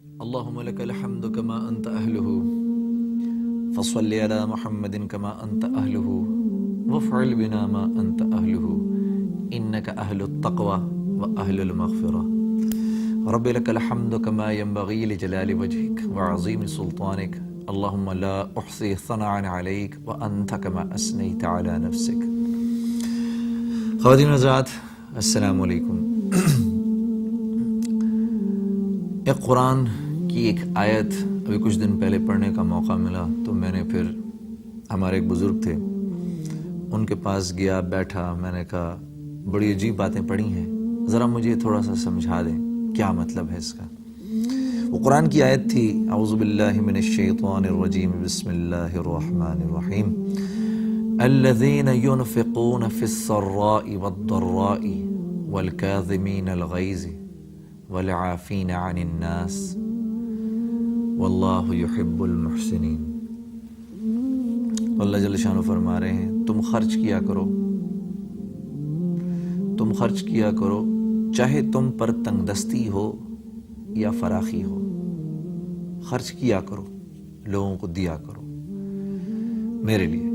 اللهم لك الحمد كما أنت أهله فصل على محمد كما أنت أهله وافعل بنا ما أنت أهله إنك أهل التقوى وأهل المغفرة رب لك الحمد كما ينبغي لجلال وجهك وعظيم سلطانك اللهم لا أحصي ثناء عليك وأنت كما أثنيت على نفسك. خواتین حضرات السلام علیکم. ایک قرآن کی ایک آیت ابھی کچھ دن پہلے پڑھنے کا موقع ملا تو میں نے پھر ہمارے ایک بزرگ تھے ان کے پاس گیا, بیٹھا, میں نے کہا بڑی عجیب باتیں پڑھی ہیں, ذرا مجھے تھوڑا سا سمجھا دیں کیا مطلب ہے اس کا. وہ قرآن کی آیت تھی اعوذ باللہ من الشیطان الرجیم بسم اللہ الرحمن الرحیم الذین ينفقون فی السراء والضراء والکاظمین الغیظ والعافین عن الناس واللہ یحب المحسنین. اللہ جل شانہ فرما رہے ہیں تم خرچ کیا کرو چاہے تم پر تنگ دستی ہو یا فراخی ہو, خرچ کیا کرو, لوگوں کو دیا کرو میرے لیے,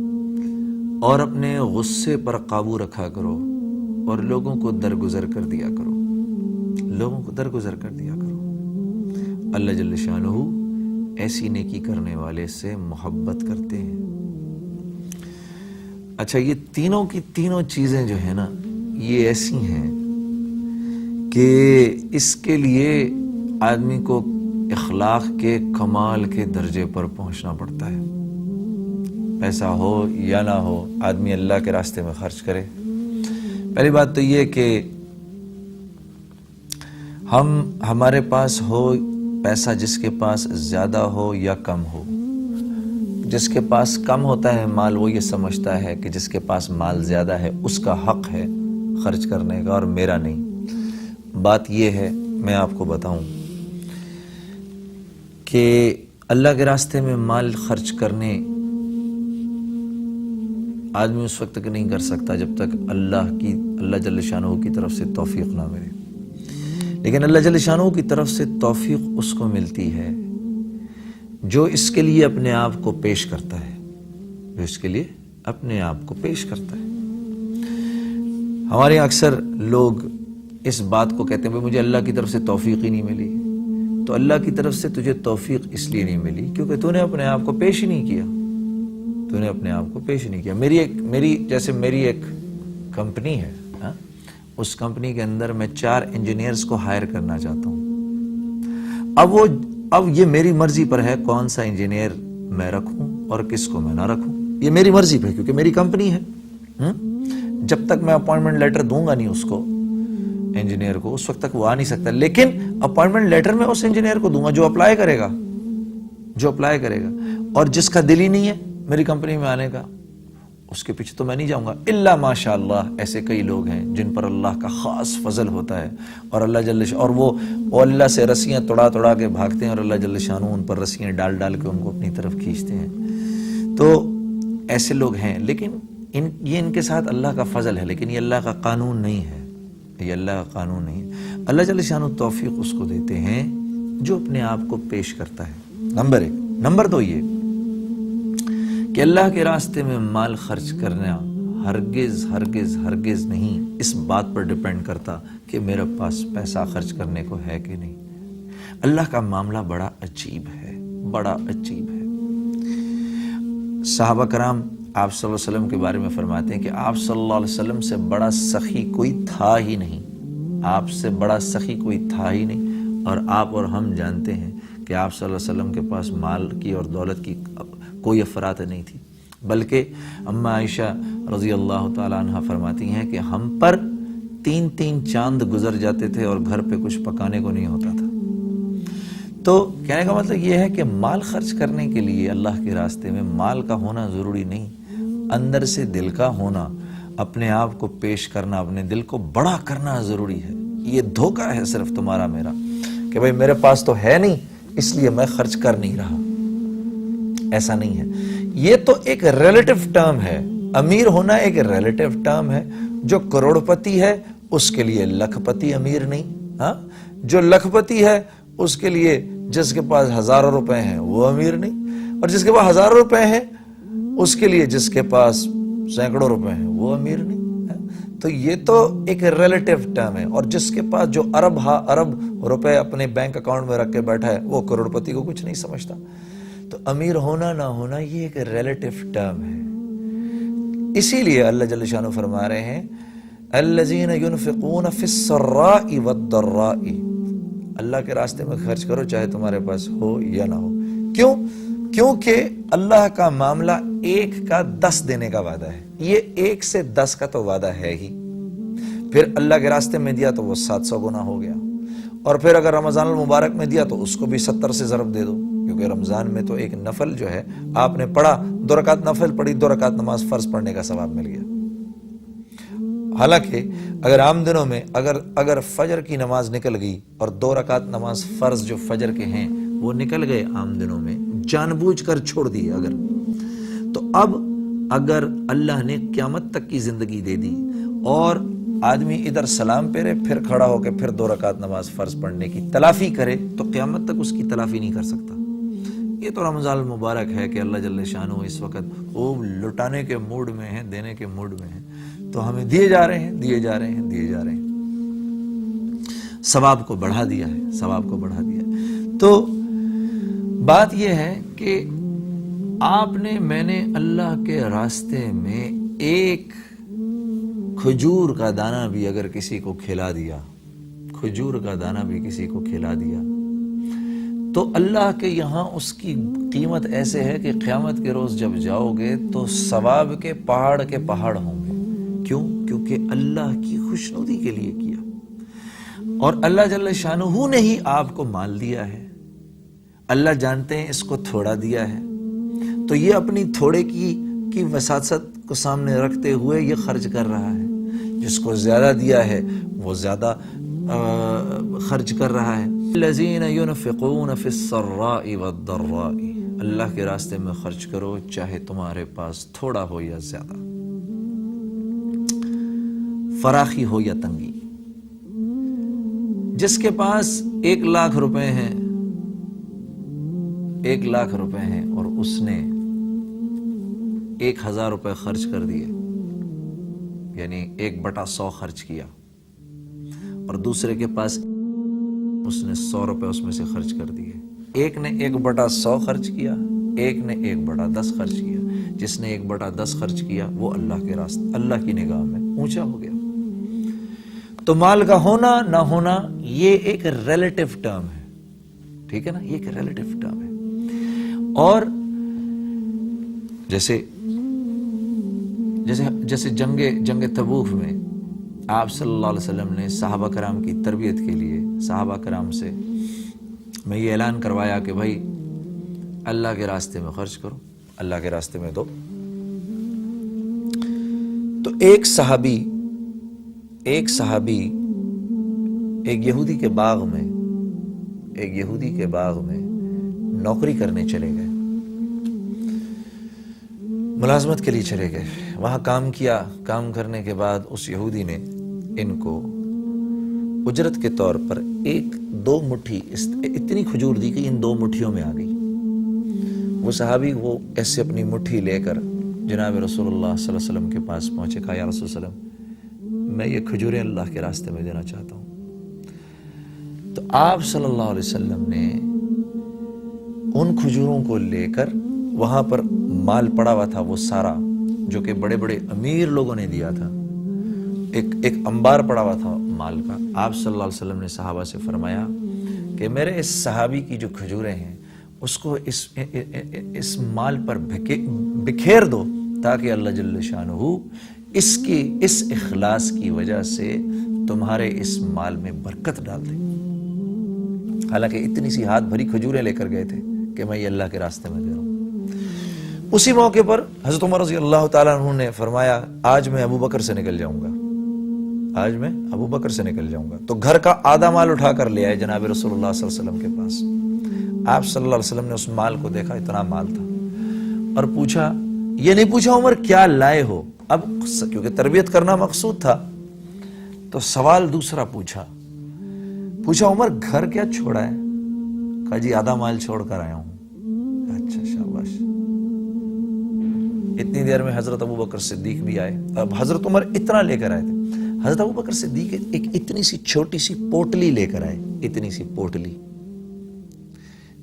اور اپنے غصے پر قابو رکھا کرو اور لوگوں کو درگزر کر دیا کرو. اللہ جل شانہ ایسی نیکی کرنے والے سے محبت کرتے ہیں. اچھا, یہ تینوں کی تینوں چیزیں جو ہیں نا یہ ایسی ہیں کہ اس کے لیے آدمی کو اخلاق کے کمال کے درجے پر پہنچنا پڑتا ہے. پیسہ ہو یا نہ ہو آدمی اللہ کے راستے میں خرچ کرے. پہلی بات تو یہ کہ ہمارے پاس ہو پیسہ, جس کے پاس زیادہ ہو یا کم ہو, جس کے پاس کم ہوتا ہے مال وہ یہ سمجھتا ہے کہ جس کے پاس مال زیادہ ہے اس کا حق ہے خرچ کرنے کا اور میرا نہیں. بات یہ ہے, میں آپ کو بتاؤں کہ اللہ کے راستے میں مال خرچ کرنے آدمی اس وقت تک نہیں کر سکتا جب تک اللہ جل شانہ کی طرف سے توفیق نہ ملے. لیکن اللہ جل شانہ کی طرف سے توفیق اس کو ملتی ہے جو اس کے لیے اپنے آپ کو پیش کرتا ہے, ہمارے اکثر لوگ اس بات کو کہتے ہیں مجھے اللہ کی طرف سے توفیق ہی نہیں ملی. تو اللہ کی طرف سے تجھے توفیق اس لیے نہیں ملی کیونکہ تو نے اپنے آپ کو پیش ہی نہیں کیا. میری ایک کمپنی ہے, اس کمپنی کے اندر میں 4 انجینئرز کو ہائر کرنا چاہتا ہوں. اب یہ میری مرضی پر ہے کون سا انجینئر میں رکھوں اور کس کو میں نہ رکھوں. یہ میری مرضی پہ ہے کیونکہ میری کمپنی ہے. جب تک میں اپوائنٹمنٹ لیٹر دوں گا نہیں اس کو انجینئر کو اس وقت تک وہ آ نہیں سکتا. لیکن اپوائنٹمنٹ لیٹر میں اس انجینئر کو دوں گا جو اپلائی کرے گا اور جس کا دل ہی نہیں ہے میری کمپنی میں آنے کا اس کے پیچھے تو میں نہیں جاؤں گا. الا ماشاء اللہ ایسے کئی لوگ ہیں جن پر اللہ کا خاص فضل ہوتا ہے اور وہ اللہ سے رسیاں توڑا کے بھاگتے ہیں اور اللہ جل شانہ ان پر رسیاں ڈال کے ان کو اپنی طرف کھینچتے ہیں. تو ایسے لوگ ہیں لیکن یہ ان کے ساتھ اللہ کا فضل ہے, لیکن یہ اللہ کا قانون نہیں ہے. اللہ جل شانہ توفیق اس کو دیتے ہیں جو اپنے آپ کو پیش کرتا ہے. نمبر 1. نمبر 2 یہ کہ اللہ کے راستے میں مال خرچ کرنا ہرگز نہیں اس بات پر ڈیپینڈ کرتا کہ میرے پاس پیسہ خرچ کرنے کو ہے کہ نہیں. اللہ کا معاملہ بڑا عجیب ہے. صحابہ کرام آپ صلی اللہ علیہ وسلم کے بارے میں فرماتے ہیں کہ آپ صلی اللہ علیہ وسلم سے بڑا سخی کوئی تھا ہی نہیں. اور آپ اور ہم جانتے ہیں کہ آپ صلی اللہ علیہ وسلم کے پاس مال کی اور دولت کی کوئی افراط نہیں تھی, بلکہ اما عائشہ رضی اللہ تعالی عنہ فرماتی ہیں کہ ہم پر 3 چاند گزر جاتے تھے اور گھر پہ کچھ پکانے کو نہیں ہوتا تھا. تو کہنے کا مطلب یہ ہے کہ مال خرچ کرنے کے لیے اللہ کے راستے میں مال کا ہونا ضروری نہیں, اندر سے دل کا ہونا, اپنے آپ کو پیش کرنا, اپنے دل کو بڑا کرنا ضروری ہے. یہ دھوکہ ہے صرف تمہارا میرا کہ بھائی میرے پاس تو ہے نہیں اس لیے میں خرچ کر نہیں رہا. ایسا نہیں ہے. یہ تو ایک ریلیٹو ٹرم ہے. امیر ہونا ایک ریلیٹو ٹرم ہے. جو کروڑ پتی ہے اس کے لیے لکھ پتی امیر نہیں, جو لکھ پتی ہے اس کے لیے جس کے پاس ہزاروں روپے ہیں وہ امیر نہیں، اور جس کے پاس ہزاروں روپے ہیں اس کے لیے جس کے پاس سینکڑوں روپے ہیں وہ امیر نہیں۔ تو یہ تو ایک ریلیٹیو ٹرم ہے، اور جس کے پاس جو ارب روپے اپنے بینک اکاؤنٹ میں رکھ کے بیٹھا ہے وہ کروڑ پتی کو کچھ نہیں سمجھتا۔ تو امیر ہونا نہ ہونا یہ ایک ریلیٹیو ٹرم ہے۔ اسی لیے اللہ جل شانہ فرما رہے ہیں الذین ينفقون فی السراء والضراء، اللہ کے راستے میں خرچ کرو چاہے تمہارے پاس ہو یا نہ ہو۔ کیوں؟ کیونکہ اللہ کا معاملہ 1 کا 10 دینے کا وعدہ ہے، یہ 1 سے 10 کا تو وعدہ ہے ہی، پھر اللہ کے راستے میں دیا تو وہ 700 گنا ہو گیا، اور پھر اگر رمضان المبارک میں دیا تو اس کو بھی 70 سے ضرب دے دو، کیونکہ رمضان میں تو ایک نفل جو ہے آپ نے پڑھا، 2 رکعت نفل پڑھی، 2 رکعت نماز فرض پڑھنے کا ثواب مل گیا۔ حالانکہ اگر عام دنوں میں اگر فجر کی نماز نکل گئی اور 2 رکعت نماز فرض جو فجر کے ہیں وہ نکل گئے عام دنوں میں، جان بوجھ کر چھوڑ دیے اگر، تو اب اگر اللہ نے قیامت تک کی زندگی دے دی اور آدمی ادھر سلام پھیرے پھر کھڑا ہو کے پھر 2 رکعت نماز فرض پڑھنے کی تلافی کرے تو قیامت تک اس کی تلافی نہیں کر سکتا۔ یہ تو رمضان المبارک ہے کہ اللہ جل شانہ اس وقت وہ لٹانے کے موڈ میں ہیں، دینے کے موڈ میں ہیں، تو ہمیں دیے جا رہے ہیں، ثواب کو بڑھا دیا ہے۔ تو بات یہ ہے کہ میں نے اللہ کے راستے میں 1 کھجور کا دانہ بھی اگر کسی کو کھلا دیا، تو اللہ کے یہاں اس کی قیمت ایسے ہے کہ قیامت کے روز جب جاؤ گے تو ثواب کے پہاڑ ہوں گے۔ کیوں؟ کیونکہ اللہ کی خوشنودی کے لیے کیا، اور اللہ جل شانہ نے ہی آپ کو مال دیا ہے۔ اللہ جانتے ہیں اس کو تھوڑا دیا ہے، تو یہ اپنی تھوڑے کی وساطت کو سامنے رکھتے ہوئے یہ خرچ کر رہا ہے۔ جس کو زیادہ دیا ہے وہ زیادہ خرچ کر رہا ہے۔ الذین ينفقون فی السراء والضراء، اللہ کے راستے میں خرچ کرو چاہے تمہارے پاس تھوڑا ہو یا زیادہ، فراخی ہو یا تنگی۔ جس کے پاس 1 لاکھ روپے ہیں، 1 لاکھ روپے ہیں اور اس نے 1000 روپے خرچ کر دیے، یعنی 1/100 خرچ کیا، اور دوسرے کے پاس اس نے 100 روپے اس میں سے خرچ کر دیے۔ ایک نے 1/100 خرچ کیا، ایک نے 1/10 خرچ کیا۔ جس نے 1/10 خرچ کیا وہ اللہ کے راستے، اللہ کی نگاہ میں اونچا ہو گیا۔ تو مال کا ہونا نہ ہونا یہ ایک ریلیٹیو ٹرم ہے، ٹھیک ہے نا، یہ ایک ریلیٹیو ٹرم ہے۔ اور جیسے جنگ تبوک میں آپ صلی اللہ علیہ وسلم نے صحابہ کرام کی تربیت کے لیے صحابہ کرام سے میں یہ اعلان کروایا کہ بھائی اللہ کے راستے میں خرچ کرو، اللہ کے راستے میں دو۔ تو ایک صحابی ایک یہودی کے باغ میں نوکری کرنے چلے گئے، ملازمت کے لیے چلے گئے، وہاں کام کیا۔ کام کرنے کے بعد اس یہودی نے ان کو اجرت کے طور پر 1-2 مٹھی اتنی کھجور دی کہ ان 2 مٹھیوں میں آ گئی۔ وہ صحابی وہ ایسے اپنی مٹھی لے کر جناب رسول اللہ صلی اللہ علیہ وسلم کے پاس پہنچے، کہا یا رسول اللہ علیہ وسلم میں یہ کھجوریں اللہ کے راستے میں دینا چاہتا ہوں۔ تو آپ صلی اللہ علیہ وسلم نے ان کھجوروں کو لے کر، وہاں پر مال پڑا ہوا تھا وہ سارا جو کہ بڑے بڑے امیر لوگوں نے دیا تھا، ایک انبار پڑا ہوا تھا مال کا۔ آپ صلی اللہ علیہ وسلم نے صحابہ سے فرمایا کہ میرے اس صحابی کی جو کھجوریں ہیں اس کو اس مال پر بکھیر دو تاکہ اللہ جل شانہ اس اخلاص کی وجہ سے تمہارے اس مال میں برکت ڈال دے۔ حالانکہ اتنی سی ہاتھ بھری کھجوریں لے کر گئے تھے کہ میں یہ اللہ کے راستے میں دے رہا ہوں۔ اسی موقع پر حضرت عمر رضی اللہ تعالیٰ عنہ نے فرمایا آج میں ابو بکر سے نکل جاؤں گا، تو گھر کا آدھا مال اٹھا کر لے آئے جناب رسول اللہ صلی اللہ علیہ وسلم کے پاس۔ آپ صلی اللہ علیہ وسلم نے اس مال کو دیکھا، اتنا مال تھا، اور پوچھا، یہ نہیں پوچھا عمر کیا لائے ہو، اب کیونکہ تربیت کرنا مقصود تھا تو سوال دوسرا پوچھا عمر گھر کیا چھوڑا ہے؟ کہا جی آدھا مال چھوڑ کر آیا ہوں. اچھا شاباش. اتنی دیر میں حضرت ابوبکر صدیق بھی آئے. اب حضرت عمر اتنا لے کر آئے تھے, حضرت ابوبکر صدیق ایک اتنی سی چھوٹی سی پوٹلی لے کر آئے, اتنی سی پوٹلی.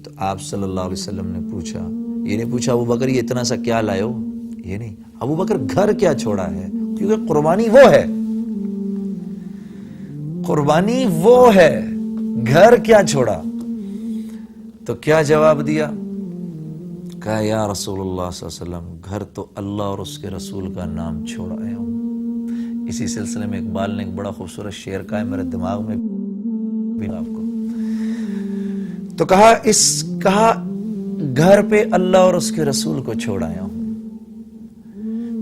تو آپ صلی اللہ علیہ وسلم نے پوچھا, یہ نہیں پوچھا ابوبکر یہ اتنا سا کیا لائے ہو, یہ نہیں, ابوبکر گھر کیا چھوڑا ہے, کیونکہ قربانی وہ ہے, قربانی وہ ہے, گھر کیا چھوڑا. تو کیا جواب دیا؟ کہا یا رسول اللہ صلی اللہ علیہ وسلم گھر تو اللہ اور اس کے رسول کا نام چھوڑ آیا ہوں. اسی سلسلے میں اقبال نے ایک بڑا خوبصورت شعر کہا ہے, میرے دماغ میں بھی آپ کو. تو کہا گھر پہ اللہ اور اس کے رسول کو چھوڑ آیا ہوں.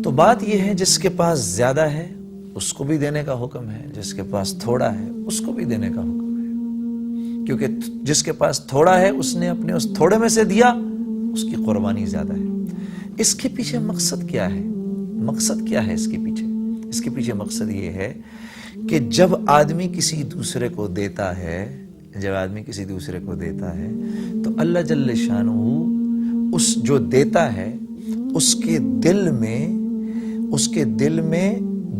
تو بات یہ ہے جس کے پاس زیادہ ہے اس کو بھی دینے کا حکم ہے, جس کے پاس تھوڑا ہے اس کو بھی دینے کا حکم ہے, کیونکہ جس کے پاس تھوڑا ہے اس نے اپنے اس تھوڑے میں سے دیا, اس کی قربانی زیادہ ہے. اس کے پیچھے مقصد کیا ہے؟ مقصد کیا ہے اس کے پیچھے؟ اس کے پیچھے مقصد یہ ہے کہ جب آدمی کسی دوسرے کو دیتا ہے, جب آدمی کسی دوسرے کو دیتا ہے تو اللہ جل شانہ اس جو دیتا ہے اس کے دل میں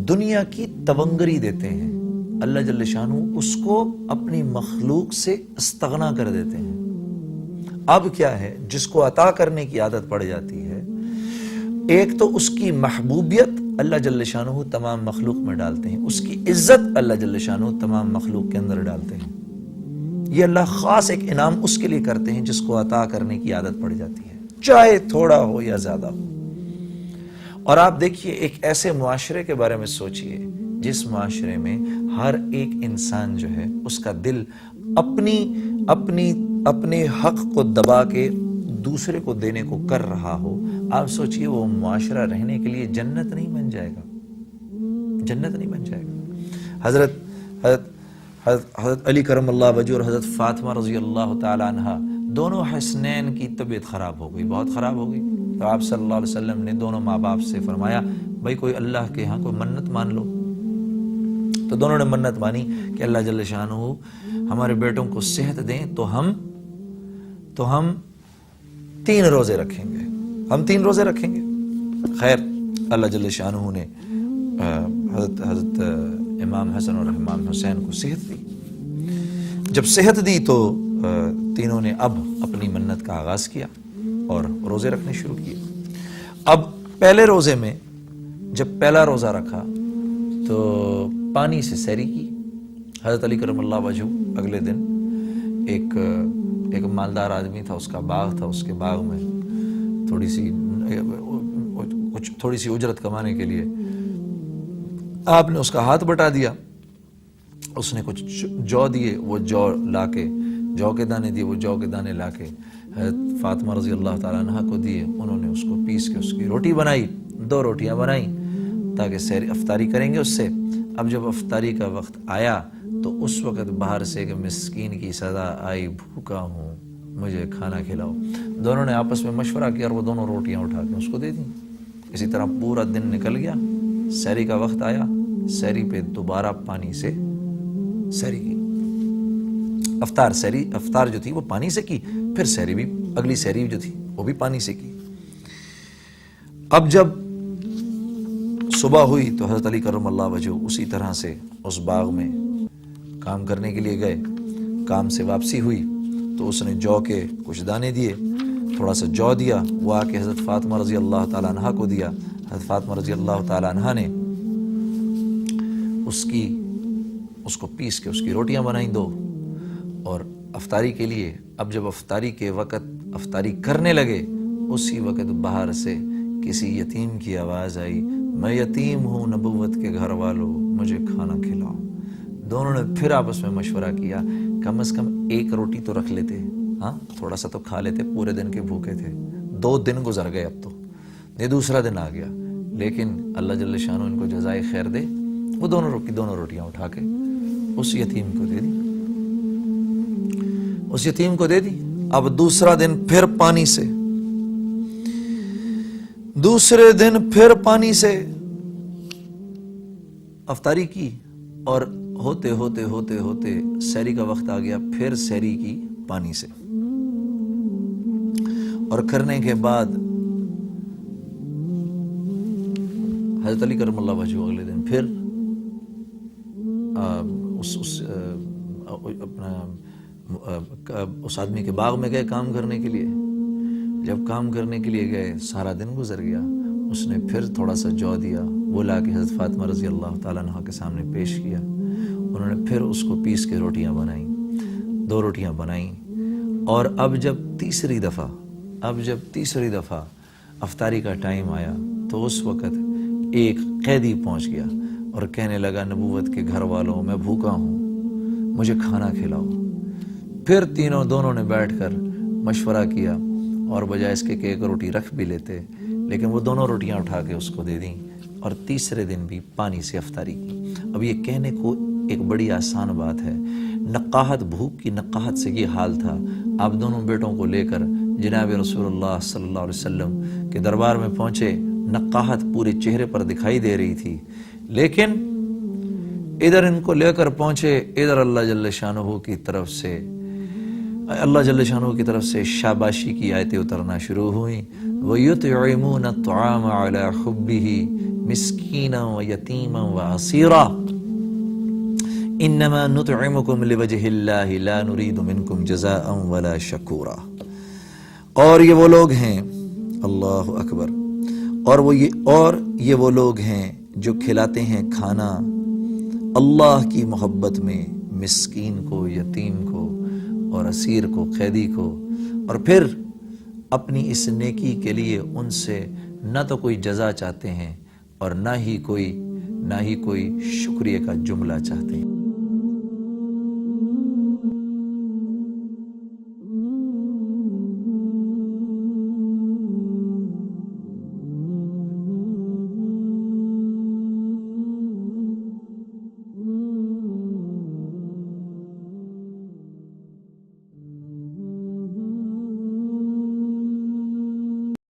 دنیا کی تونگری دیتے ہیں. اللہ جل شانہ اس کو اپنی مخلوق سے استغنا کر دیتے ہیں. اب کیا ہے, جس کو عطا کرنے کی عادت پڑ جاتی ہے, ایک تو اس کی محبوبیت اللہ جل شانہ تمام مخلوق میں ڈالتے ہیں, اس کی عزت اللہ جل شانہ تمام مخلوق کے اندر ڈالتے ہیں. یہ اللہ خاص ایک انعام اس کے لیے کرتے ہیں جس کو عطا کرنے کی عادت پڑ جاتی ہے, چاہے تھوڑا ہو یا زیادہ ہو. اور آپ دیکھیے ایک ایسے معاشرے کے بارے میں سوچئے جس معاشرے میں ہر ایک انسان جو ہے اس کا دل اپنے حق کو دبا کے دوسرے کو دینے کو کر رہا ہو. آپ سوچئے وہ معاشرہ رہنے کے لیے جنت نہیں بن جائے گا, جنت نہیں بن جائے گا. حضرت علی کرم اللہ وجہ اور حضرت فاطمہ رضی اللہ تعالی عنہ دونوں حسنین کی طبیعت خراب ہو گئی, بہت خراب ہو گئی. تو آپ صلی اللہ علیہ وسلم نے دونوں ماں باپ سے فرمایا بھائی کوئی اللہ کے ہاں کوئی منت مان لو. تو دونوں نے منت مانی کہ اللہ جل شانہ ہمارے بیٹوں کو صحت دیں تو ہم 3 روزے رکھیں گے, ہم 3 روزے رکھیں گے. خیر اللہ جل شانہ نے حضرت امام حسن اور امام حسین کو صحت دی. جب صحت دی تو تینوں نے اب اپنی منت کا آغاز کیا اور روزے رکھنے شروع کیے. اب پہلے روزے میں جب پہلا روزہ رکھا تو پانی سے سحری کی. حضرت علی کرم اللہ وجہ اگلے دن ایک مالدار آدمی تھا, اس کا باغ تھا, اس کے باغ میں تھوڑی سی اجرت کمانے کے لیے آپ نے اس کا ہاتھ بٹا دیا. اس نے کچھ جو دیے, وہ جو لا کے, جو کے دانے دیے, وہ جو کے دانے لا کے حضرت فاطمہ رضی اللہ تعالیٰ عنہ کو دیے. انہوں نے اس کو پیس کے اس کی روٹی بنائی, 2 روٹیاں بنائیں تاکہ افطاری کریں گے اس سے. اب جب افطاری کا وقت آیا تو اس وقت باہر سے کہ مسکین کی صدا آئی, بھوکا ہوں مجھے کھانا کھلاؤ. دونوں نے آپس میں مشورہ کیا اور وہ دونوں روٹیاں اٹھا کے اس کو دے دیں. اسی طرح پورا دن نکل گیا. سحری کا وقت آیا, سحری پہ دوبارہ پانی سے سحری کی. افطار جو تھی وہ پانی سے کی, پھر سحری بھی, اگلی سحری جو تھی وہ بھی پانی سے کی. اب جب صبح ہوئی تو حضرت علی کرم اللہ وجہ اسی طرح سے اس باغ میں کام کرنے کے لیے گئے. کام سے واپسی ہوئی تو اس نے جو کے کچھ دانے دیے, تھوڑا سا جو دیا, وہ آ کے حضرت فاطمہ رضی اللہ تعالیٰ عنہ کو دیا. حضرت فاطمہ رضی اللہ تعالیٰ عنہ نے اس کو پیس کے اس کی روٹیاں بنائیں 2 اور افطاری کے لیے. اب جب افطاری کے وقت افطاری کرنے لگے اسی وقت باہر سے کسی یتیم کی آواز آئی, میں یتیم ہوں نبوت کے گھر والوں, مجھے کھانا کھلاؤ. دونوں نے پھر آپس میں مشورہ کیا کم از کم 1 روٹی تو رکھ لیتے, ہاں تھوڑا سا تو کھا لیتے, پورے دن کے بھوکے تھے. 2 دن گزر گئے, اب تو یہ دوسرا دن آ گیا. لیکن اللہ جل شانہ ان کو جزائے خیر دے, وہ دونوں روٹیاں اٹھا کے اس یتیم کو دے دی. اب دوسرا دن پھر پانی سے, دوسرے دن پھر پانی سے افطاری کی اور ہوتے سحری کا وقت آ گیا, پھر سحری کی پانی سے. اور کرنے کے بعد حضرت علی کرم اللہ وجہہ اگلے دن پھر اس آدمی کے باغ میں گئے کام کرنے کے لیے. جب کام کرنے کے لیے گئے سارا دن گزر گیا. اس نے پھر تھوڑا سا جو دیا وہ لا کے حضرت فاطمہ رضی اللہ تعالیٰ عنہ کے سامنے پیش کیا. انہوں نے پھر اس کو پیس کے روٹیاں بنائیں, 2 روٹیاں بنائیں. اور اب جب تیسری دفعہ افطاری کا ٹائم آیا تو اس وقت ایک قیدی پہنچ گیا اور کہنے لگا نبوت کے گھر والوں میں بھوکا ہوں, مجھے کھانا کھلاؤ. پھر دونوں نے بیٹھ کر مشورہ کیا اور بجائے اس کے کہ ایک روٹی رکھ بھی لیتے, لیکن وہ دونوں روٹیاں اٹھا کے اس کو دے دیں اور تیسرے دن بھی پانی سے افطاری کی. اب یہ کہنے کو ایک بڑی آسان بات ہے, نقاہت, بھوک کی نقاہت سے یہ حال تھا. آپ دونوں بیٹوں کو لے کر جناب رسول اللہ صلی اللہ علیہ وسلم کے دربار میں پہنچے. نقاہت پورے چہرے پر دکھائی دے رہی تھی, لیکن ادھر ان کو لے کر پہنچے, ادھر اللہ جل شانہ کی طرف سے شاباشی کی آیتیں اترنا شروع ہوئیں. وَيُطْعِمُونَ الطَّعَامَ عَلَى حُبِّهِ مِسْكِينًا وَيَتِيمًا وَأَسِيرًا إِنَّمَا نُطْعِمُكُمْ لِوَجْهِ اللَّهِ لَا نُرِيدُ مِنْكُمْ جَزَاءً وَلَا شَكُورًا. اور یہ وہ لوگ ہیں, اللہ اکبر, اور یہ وہ لوگ ہیں جو کھلاتے ہیں کھانا اللہ کی محبت میں مسکین کو, یتیم کو اور اسیر کو, قیدی کو, اور پھر اپنی اس نیکی کے لیے ان سے نہ تو کوئی جزا چاہتے ہیں اور نہ ہی کوئی شکریہ کا جملہ چاہتے ہیں.